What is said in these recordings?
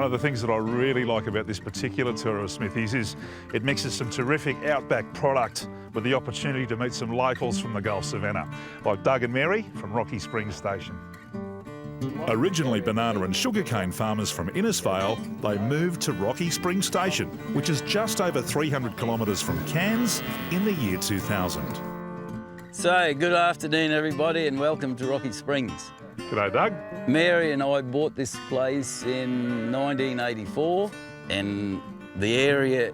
One of the things that I really like about this particular tour of Smithies is it mixes some terrific outback product with the opportunity to meet some locals from the Gulf Savannah, like Doug and Mary from Rocky Springs Station. Originally banana and sugarcane farmers from Innisfail, they moved to Rocky Springs Station, which is just over 300 kilometres from Cairns, in the year 2000. So, good afternoon everybody and welcome to Rocky Springs. G'day Doug. Mary and I bought this place in 1984 and the area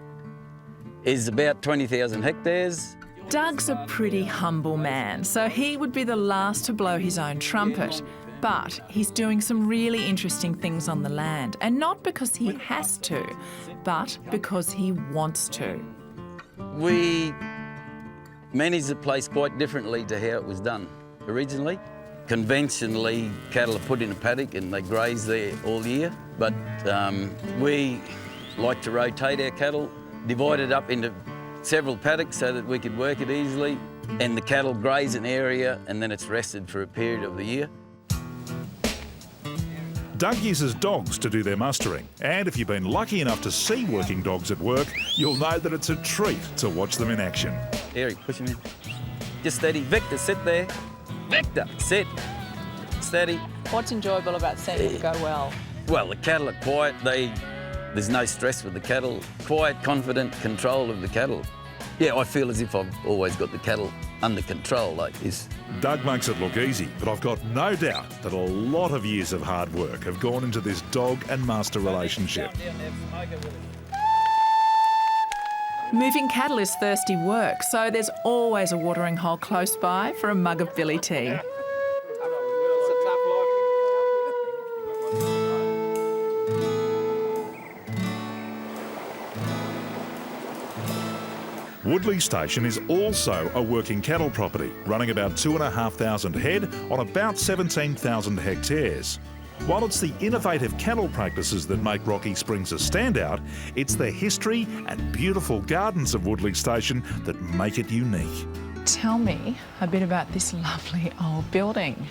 is about 20,000 hectares. Doug's a pretty humble man, so he would be the last to blow his own trumpet. But he's doing some really interesting things on the land, and not because he has to, but because he wants to. We manage the place quite differently to how it was done originally. Conventionally, cattle are put in a paddock and they graze there all year, but we like to rotate our cattle, divide it up into several paddocks so that we could work it easily, and the cattle graze an area and then it's rested for a period of the year. Doug uses dogs to do their mustering, and if you've been lucky enough to see working dogs at work, you'll know that it's a treat to watch them in action. Eric, push him in. Just steady. Victor, sit there. Victor, sit. Steady. What's enjoyable about seeing it go well? Well, the cattle are quiet. There's no stress with the cattle. Quiet, confident control of the cattle. Yeah, I feel as if I've always got the cattle under control like this. Doug makes it look easy, but I've got no doubt that a lot of years of hard work have gone into this dog and master relationship. Moving cattle is thirsty work, so there's always a watering hole close by for a mug of billy tea. Woodleigh Station is also a working cattle property, running about 2,500 head on about 17,000 hectares. While it's the innovative cattle practices that make Rocky Springs a standout, it's the history and beautiful gardens of Woodleigh Station that make it unique. Tell me a bit about this lovely old building.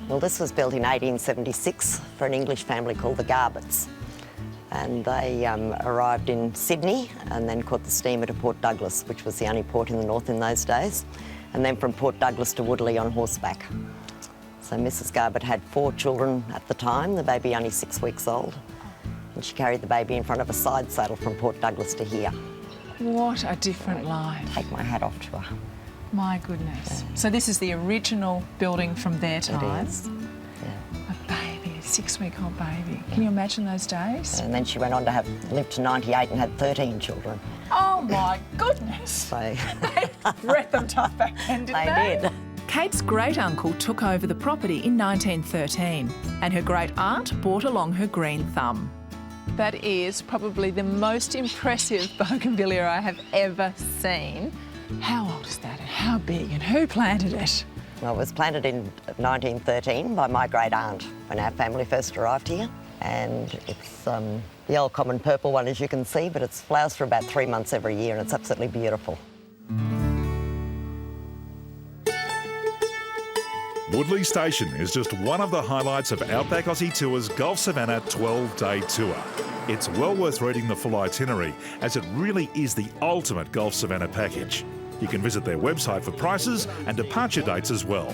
Well, this was built in 1876 for an English family called the Garbetts. And they arrived in Sydney and then caught the steamer to Port Douglas, which was the only port in the north in those days, and then from Port Douglas to Woodleigh on horseback. So Mrs. Garbett had 4 children at the time, the baby only 6 weeks old, and she carried the baby in front of a side saddle from Port Douglas to here. What a different life. Take my hat off to her. My goodness. So this is the original building from their time. It is. Yeah. A baby, a 6-week-old baby. Can you imagine those days? And then she went on to live to 98 and had 13 children. Oh my goodness. So They bred them tough back then, didn't they? they did. Kate's great-uncle took over the property in 1913, and her great-aunt brought along her green thumb. That is probably the most impressive bougainvillea I have ever seen. How old is that and how big and who planted it? Well, it was planted in 1913 by my great aunt when our family first arrived here. And it's the old common purple one, as you can see, but it flowers for about 3 months every year and it's absolutely beautiful. Woodleigh Station is just one of the highlights of Outback Aussie Tour's Gulf Savannah 12-day tour. It's well worth reading the full itinerary, as it really is the ultimate Gulf Savannah package. You can visit their website for prices and departure dates as well.